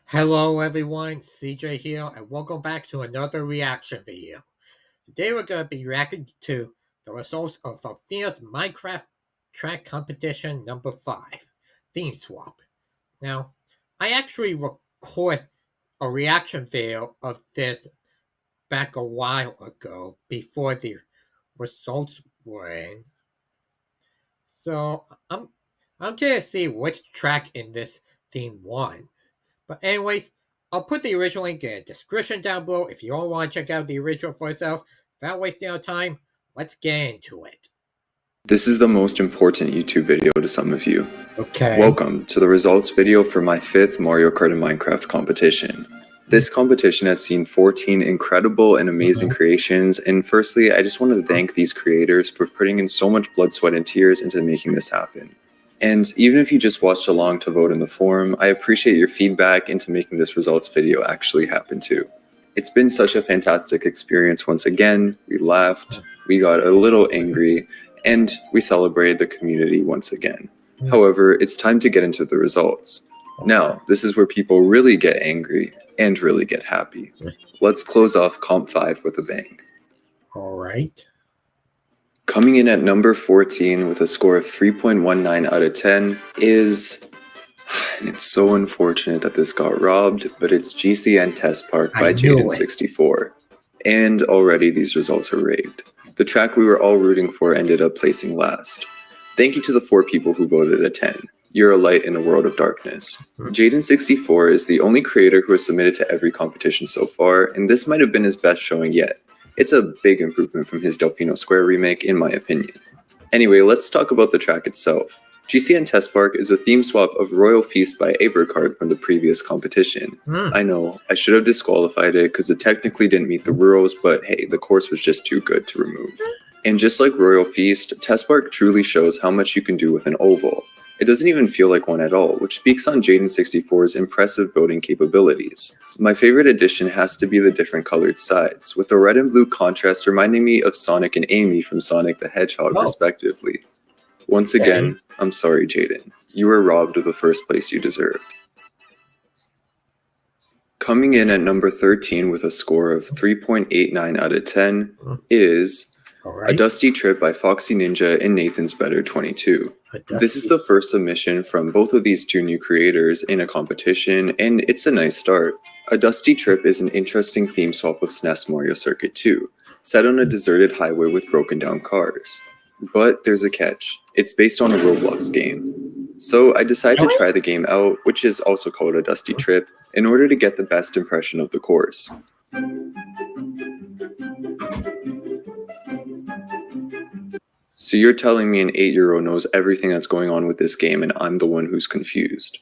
Hello everyone, CJ here, and welcome back to another reaction video. Today we're going to be reacting to the results of Fuffina's Minecraft track competition number 5, Theme Swap. Now, I actually recorded a reaction video of this back a while ago before the results were in. So I'm going to see which track in this theme won. But anyways, I'll put the original link in the description down below if you all want to check out the original for yourself. Without wasting our time, let's get into it. This is the most important YouTube video to some of you. Okay. Welcome to the results video for my 5th Mario Kart and Minecraft competition. This competition has seen 14 incredible and amazing creations, and firstly, I just want to thank these creators for putting in so much blood, sweat, and tears into making this happen. And even if you just watched along to vote in the forum, I appreciate your feedback into making this results video actually happen too. It's been such a fantastic experience once again. We laughed, we got a little angry, and we celebrated the community once again. However, it's time to get into the results. Now, this is where people really get angry and really get happy. Let's close off Comp 5 with a bang. All right. Coming in at number 14 with a score of 3.19 out of 10 is, and it's so unfortunate that this got robbed, but it's GCN Test Park by Jaden64. And already these results are rigged. The track we were all rooting for ended up placing last. Thank you to the 4 people who voted a 10. You're a light in a world of darkness. Jaden64 is the only creator who has submitted to every competition so far, and this might have been his best showing yet. It's a big improvement from his Delfino Square remake, in my opinion. Anyway, let's talk about the track itself. GCN Test Park is a theme swap of Royal Feast by Kart from the previous competition. I know, I should have disqualified it because it technically didn't meet the rules, but hey, the course was just too good to remove. And just like Royal Feast, Test Park truly shows how much you can do with an oval. It doesn't even feel like one at all, which speaks on Jaden64's impressive building capabilities. My favorite addition has to be the different colored sides, with the red and blue contrast reminding me of Sonic and Amy from Sonic the Hedgehog respectively. Once again, I'm sorry Jaden, you were robbed of the first place you deserved. Coming in at number 13 with a score of 3.89 out of 10 is A Dusty Trip by Foxy Ninja and Nathan's Better 22. This is the first submission from both of these two new creators in a competition, and it's a nice start. A Dusty Trip is an interesting theme swap of SNES Mario Circuit 2, set on a deserted highway with broken down cars. But there's a catch. It's based on a Roblox game. So I decided to try the game out, which is also called A Dusty Trip, in order to get the best impression of the course. So you're telling me an 8-year-old knows everything that's going on with this game and I'm the one who's confused.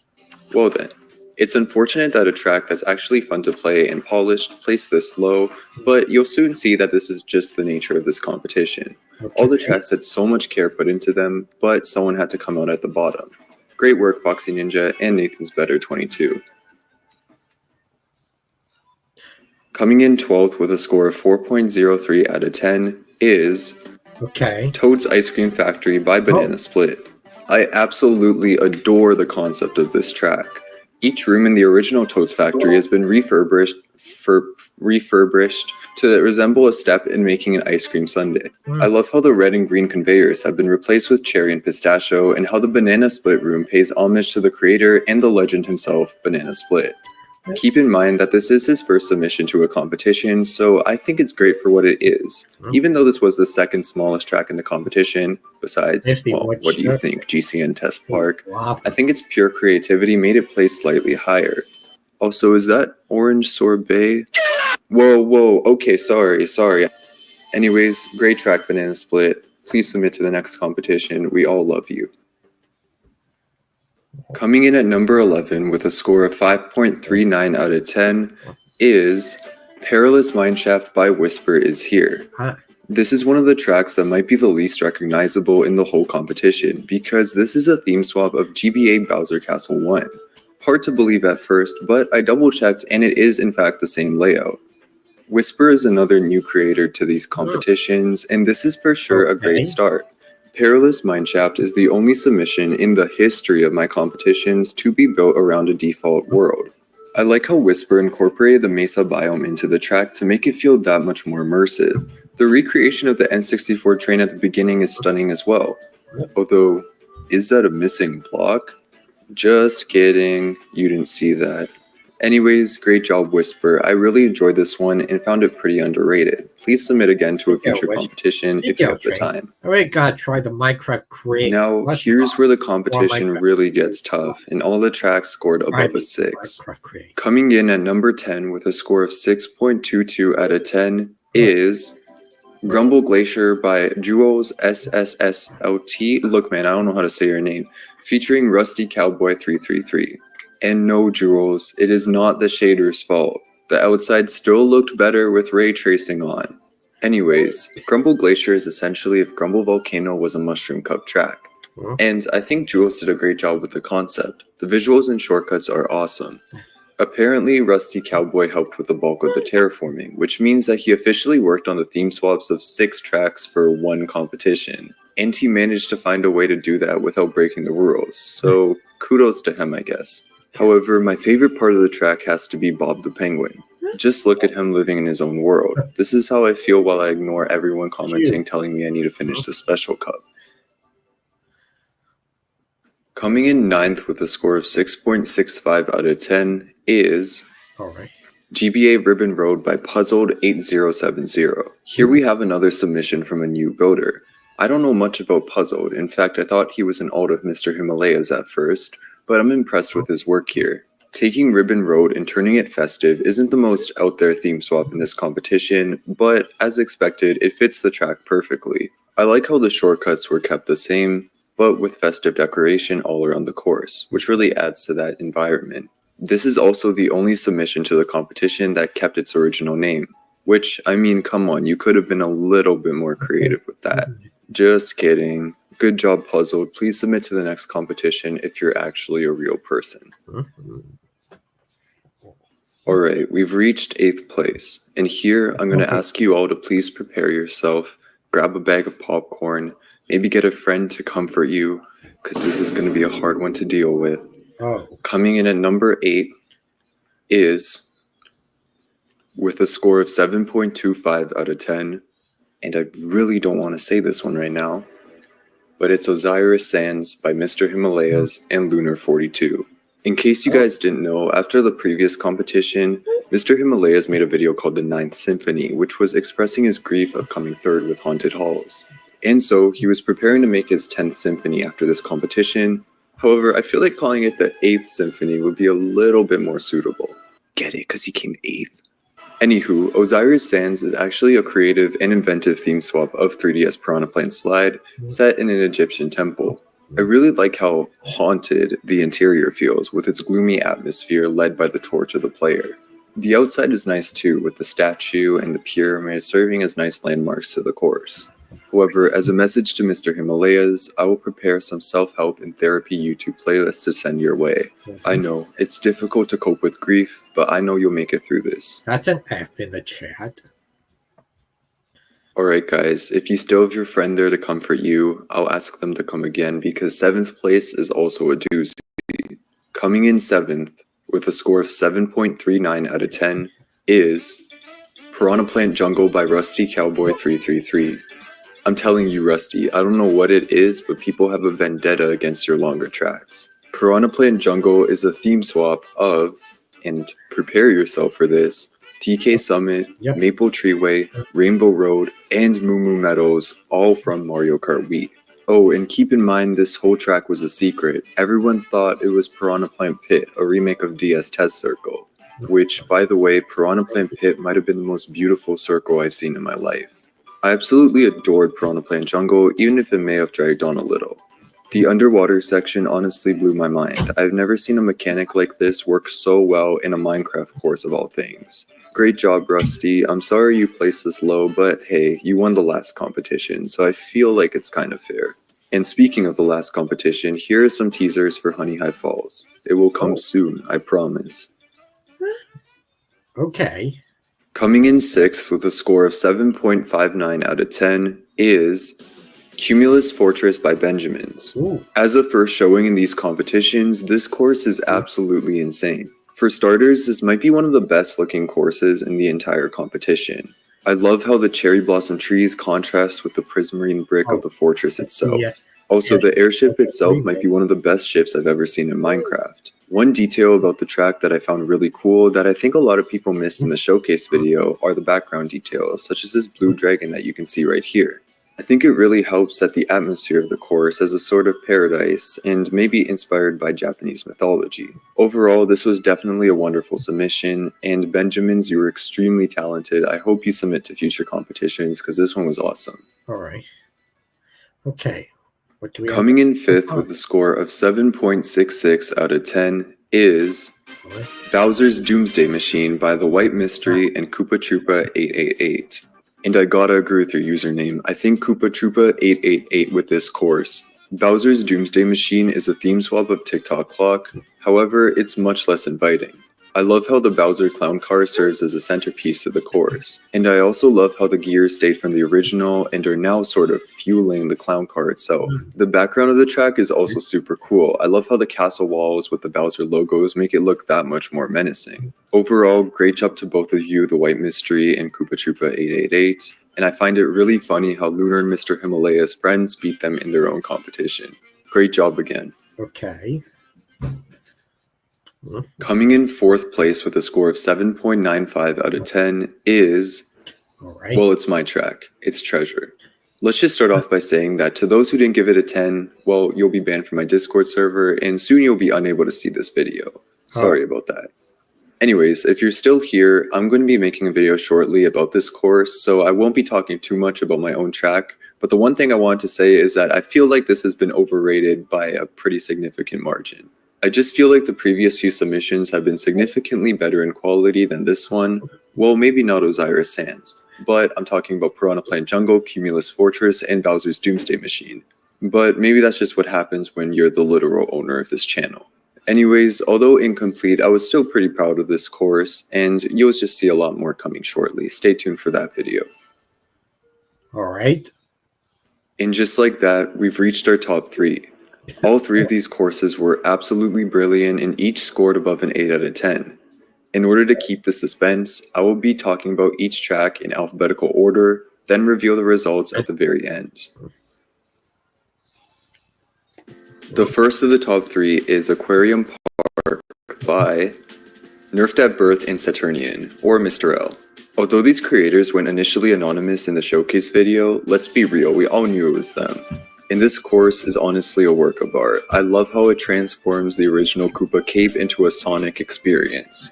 Well then, it's unfortunate that a track that's actually fun to play and polished placed this low, but you'll soon see that this is just the nature of this competition. All the tracks had so much care put into them, but someone had to come out at the bottom. Great work Foxy Ninja and Nathan's Better 22. Coming in 12th with a score of 4.03 out of 10 is Toad's Ice Cream Factory by Banana Split. I absolutely adore the concept of this track. Each room in the original Toad's Factory has been refurbished to resemble a step in making an ice cream sundae. I love how the red and green conveyors have been replaced with cherry and pistachio, and how the Banana Split room pays homage to the creator and the legend himself, Banana Split. Keep in mind that this is his first submission to a competition, so I think it's great for what it is. Even though this was the second smallest track in the competition, besides, well, what do you think, GCN Test Park? I think its pure creativity made it place slightly higher. Also, is that orange sorbet? Whoa, okay, sorry. Anyways, great track, Banana Split. Please submit to the next competition. We all love you. Coming in at number 11 with a score of 5.39 out of 10 is Perilous Mineshaft by Whisper is Here. This is one of the tracks that might be the least recognizable in the whole competition, because this is a theme swap of GBA Bowser Castle 1. Hard to believe at first, but I double checked and it is in fact the same layout. Whisper is another new creator to these competitions, and this is for sure a great start. Perilous Mineshaft is the only submission in the history of my competitions to be built around a default world. I like how Whisper incorporated the Mesa biome into the track to make it feel that much more immersive. The recreation of the N64 train at the beginning is stunning as well. Although, is that a missing block? Just kidding, you didn't see that. Anyways, great job Whisper. I really enjoyed this one and found it pretty underrated. Please submit again to a future competition if you have the time. I really gotta try the Minecraft Create. Now, here's where the competition really gets tough, and all the tracks scored above a 6. Coming in at number 10 with a score of 6.22 out of 10 is Grumble Glacier by Jules SSSLT. Look, man, I don't know how to say your name. Featuring Rusty Cowboy 333. And no, Jules, it is not the shader's fault. The outside still looked better with ray tracing on. Anyways, Grumble Glacier is essentially if Grumble Volcano was a Mushroom Cup track. And I think Jules did a great job with the concept. The visuals and shortcuts are awesome. Apparently, Rusty Cowboy helped with the bulk of the terraforming, which means that he officially worked on the theme swaps of 6 tracks for one competition. And he managed to find a way to do that without breaking the rules, so kudos to him, I guess. However, my favorite part of the track has to be Bob the Penguin. Just look at him living in his own world. This is how I feel while I ignore everyone commenting telling me I need to finish the Special Cup. Coming in 9th with a score of 6.65 out of 10 is GBA Ribbon Road by Puzzled8070. Here we have another submission from a new builder. I don't know much about Puzzled. In fact, I thought he was an alt of Mr. Himalayas at first, but I'm impressed with his work here. Taking Ribbon Road and turning it festive isn't the most out there theme swap in this competition, but as expected, it fits the track perfectly. I like how the shortcuts were kept the same, but with festive decoration all around the course, which really adds to that environment. This is also the only submission to the competition that kept its original name, which, I mean, come on, you could have been a little bit more creative with that. Just kidding. Good job, Puzzled. Please submit to the next competition if you're actually a real person. Alright, we've reached 8th place, and here I'm going to ask you all to please prepare yourself, grab a bag of popcorn, maybe get a friend to comfort you, because this is going to be a hard one to deal with. Coming in at number 8 is, with a score of 7.25 out of 10, and I really don't want to say this one right now, but it's Osiris Sands by Mr. Himalayas and Lunar42. In case you guys didn't know, after the previous competition, Mr. Himalayas made a video called The Ninth Symphony, which was expressing his grief of coming third with Haunted Halls. And so, he was preparing to make his 10th symphony after this competition. However, I feel like calling it the 8th symphony would be a little bit more suitable. Get it? Because he came 8th. Anywho, Osiris Sands is actually a creative and inventive theme swap of 3DS Piranha Plant Slide, set in an Egyptian temple. I really like how haunted the interior feels, with its gloomy atmosphere led by the torch of the player. The outside is nice too, with the statue and the pyramid serving as nice landmarks to the course. However, as a message to Mr. Himalayas, I will prepare some self-help and therapy YouTube playlists to send your way. I know, it's difficult to cope with grief, but I know you'll make it through this. That's an F in the chat. Alright guys, if you still have your friend there to comfort you, I'll ask them to come again because 7th place is also a doozy. Coming in 7th, with a score of 7.39 out of 10, is Piranha Plant Jungle by Rusty Cowboy 333. I'm telling you, Rusty, I don't know what it is, but people have a vendetta against your longer tracks. Piranha Plant Jungle is a theme swap of, and prepare yourself for this, TK Summit, Maple Treeway, Rainbow Road, and Moo Moo Meadows, all from Mario Kart Wii. Oh, and keep in mind this whole track was a secret. Everyone thought it was Piranha Plant Pit, a remake of DS Test Circle. Which, by the way, Piranha Plant Pit might have been the most beautiful circle I've seen in my life. I absolutely adored Piranha Plant Jungle, even if it may have dragged on a little. The underwater section honestly blew my mind. I've never seen a mechanic like this work so well in a Minecraft course of all things. Great job, Rusty. I'm sorry you placed this low, but hey, you won the last competition, so I feel like it's kind of fair. And speaking of the last competition, here are some teasers for Honey High Falls. It will come soon, I promise. Okay. Coming in 6th with a score of 7.59 out of 10 is Cumulus Fortress by Benjamins. As a first showing in these competitions, this course is absolutely insane. For starters, this might be one of the best looking courses in the entire competition. I love how the cherry blossom trees contrast with the prismarine brick of the fortress itself. Also, the airship itself might be one of the best ships I've ever seen in Minecraft. One detail about the track that I found really cool that I think a lot of people missed in the showcase video are the background details, such as this blue dragon that you can see right here. I think it really helps set the atmosphere of the course as a sort of paradise and maybe inspired by Japanese mythology. Overall, this was definitely a wonderful submission, and Benjamins, you were extremely talented. I hope you submit to future competitions because this one was awesome. Alright. Okay. What do we have? Coming in fifth with a score of 7.66 out of 10 is Bowser's Doomsday Machine by The White Mystery and Koopa Troopa 888. And I gotta agree with your username. I think Koopa Troopa 888 with this course. Bowser's Doomsday Machine is a theme swap of TikTok Clock, however, it's much less inviting. I love how the Bowser clown car serves as a centerpiece to the course, and I also love how the gears stayed from the original and are now sort of fueling the clown car itself. The background of the track is also super cool. I love how the castle walls with the Bowser logos make it look that much more menacing. Overall, great job to both of you, The White Mystery and Koopa Troopa 888, and I find it really funny how Lunar and Mr. Himalaya's friends beat them in their own competition. Great job again. Okay. Coming in fourth place with a score of 7.95 out of 10 is, well, it's my track. It's Treasure. Let's just start off by saying that to those who didn't give it a 10, well, you'll be banned from my Discord server, and soon you'll be unable to see this video. Sorry about that. Anyways, if you're still here, I'm going to be making a video shortly about this course, so I won't be talking too much about my own track, but the one thing I want to say is that I feel like this has been overrated by a pretty significant margin. I just feel like the previous few submissions have been significantly better in quality than this one. Well, maybe not Osiris Sands, but I'm talking about Piranha Plant Jungle, Cumulus Fortress, and Bowser's Doomsday Machine. But maybe that's just what happens when you're the literal owner of this channel. Anyways, although incomplete, I was still pretty proud of this course, and you'll just see a lot more coming shortly. Stay tuned for that video. Alright. And just like that, we've reached our top 3. All 3 of these courses were absolutely brilliant and each scored above an 8 out of 10. In order to keep the suspense, I will be talking about each track in alphabetical order, then reveal the results at the very end. The first of the top 3 is Aquarium Park by Nerfed at Birth and Saturnian, or Mr. L. Although these creators went initially anonymous in the showcase video, let's be real, we all knew it was them. And this course is honestly a work of art. I love how it transforms the original Koopa cape into a Sonic experience.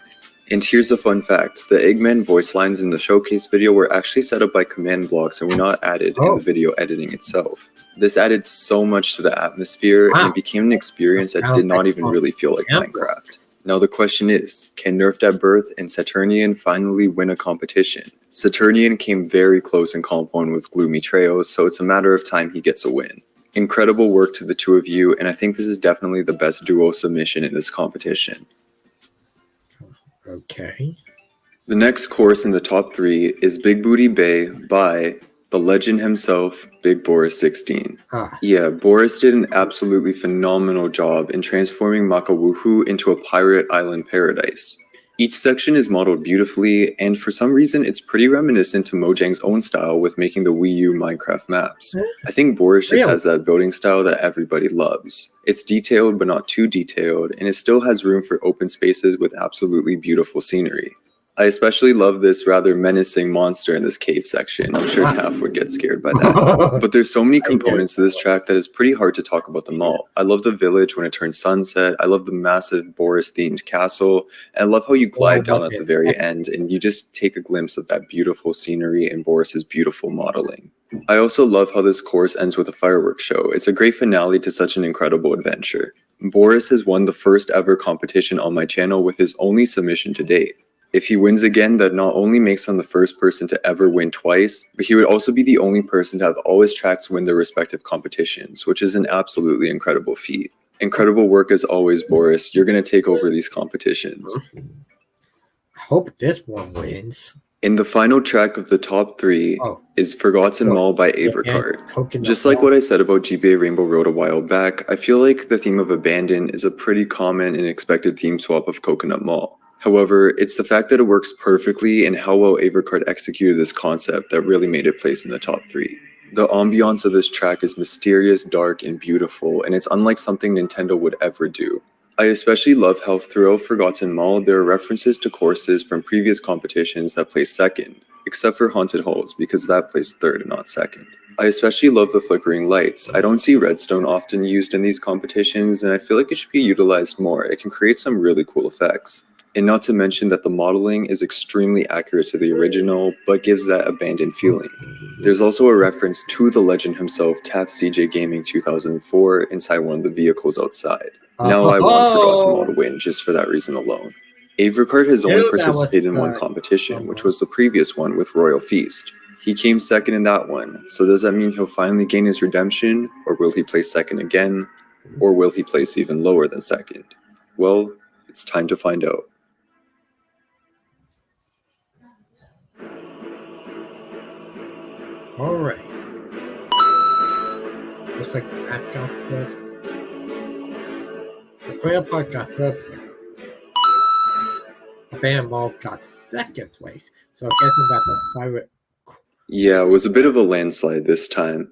And here's a fun fact, the Eggman voice lines in the showcase video were actually set up by command blocks and were not added in the video editing itself. This added so much to the atmosphere and it became an experience that did not even really feel like Minecraft. Now the question is, can Nerfed at Birth and Saturnian finally win a competition? Saturnian came very close in Comp 1 with Gloomy Trails, so it's a matter of time he gets a win. Incredible work to the two of you, and I think this is definitely the best duo submission in this competition. Okay. The next course in the top 3 is Big Booty Bay by the legend himself, Big Boris 16. Yeah, Boris did an absolutely phenomenal job in transforming Makawuhu into a pirate island paradise. Each section is modeled beautifully, and for some reason it's pretty reminiscent to Mojang's own style with making the Wii U Minecraft maps. I think Boris just has that building style that everybody loves. It's detailed but not too detailed, and it still has room for open spaces with absolutely beautiful scenery. I especially love this rather menacing monster in this cave section. I'm sure Taff would get scared by that. But there's so many components to this track that it's pretty hard to talk about them all. I love the village when it turns sunset. I love the massive Boris-themed castle. And I love how you glide down at the very end and you just take a glimpse of that beautiful scenery and Boris's beautiful modeling. I also love how this course ends with a fireworks show. It's a great finale to such an incredible adventure. Boris has won the first ever competition on my channel with his only submission to date. If he wins again, that not only makes him the first person to ever win twice, but he would also be the only person to have all his tracks win their respective competitions, which is an absolutely incredible feat. Incredible work as always, Boris. You're going to take over these competitions. I hope this one wins. And the final track of the top 3 is Forgotten so Mall by it's Kart. Coconut Just like Mall. what I said about GBA Rainbow Road a while back, I feel like the theme of Abandon is a pretty common and expected theme swap of Coconut Mall. However, it's the fact that it works perfectly and how well Avercard executed this concept that really made it place in the top 3. The ambiance of this track is mysterious, dark, and beautiful, and it's unlike something Nintendo would ever do. I especially love how throughout Forgotten Mall there are references to courses from previous competitions that place second, except for Haunted Halls because that placed third and not second. I especially love the flickering lights. I don't see redstone often used in these competitions, and I feel like it should be utilized more. It can create some really cool effects. And not to mention that the modeling is extremely accurate to the original, but gives that abandoned feeling. There's also a reference to the legend himself, Taft CJ Gaming 2004, inside one of the vehicles outside. Now I want Forgotten Mall to win just for that reason alone. Avercard has only Knew that was participated in one good. competition, which was the previous one with Royal Feast. He came second in that one, so does that mean he'll finally gain his redemption, or will he place second again, or will he place even lower than second? Well, it's time to find out. Alright. Looks like that got good. The Quail Park got third place. Abandoned Mall got second place. So I'm guessing that the pirate. Yeah, it was a bit of a landslide this time.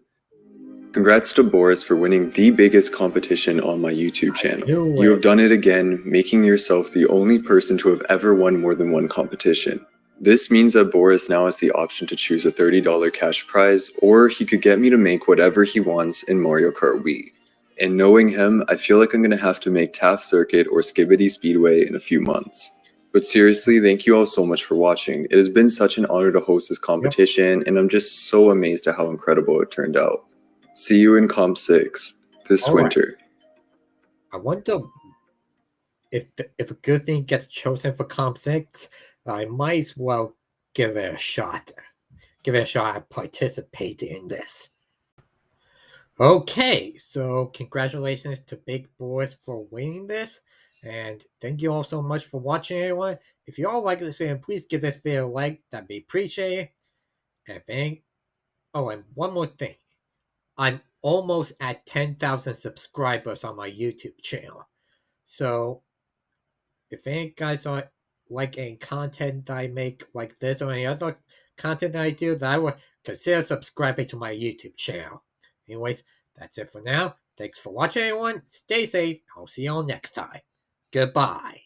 Congrats to Boris for winning the biggest competition on my YouTube channel. You have done it again, making yourself the only person to have ever won more than one competition. This means that Boris now has the option to choose a $30 cash prize, or he could get me to make whatever he wants in Mario Kart Wii. And knowing him, I feel like I'm going to have to make Taft Circuit or Skibidi Speedway in a few months. But seriously, thank you all so much for watching. It has been such an honor to host this competition, and I'm just so amazed at how incredible it turned out. See you in Comp 6 this winter. I wonder if a good thing gets chosen for Comp 6, I might as well give it a shot. Give it a shot at participating in this. Okay, so congratulations to Big Boys for winning this. And thank you all so much for watching, everyone. If you all like this video, please give this video a like. That'd be appreciated. And one more thing. I'm almost at 10,000 subscribers on my YouTube channel. So if any guys are like any content that I make like this or any other content that I do, that I would consider subscribing to my YouTube channel. Anyways, that's it for now. Thanks for watching, everyone. Stay safe. I'll see y'all next time. Goodbye.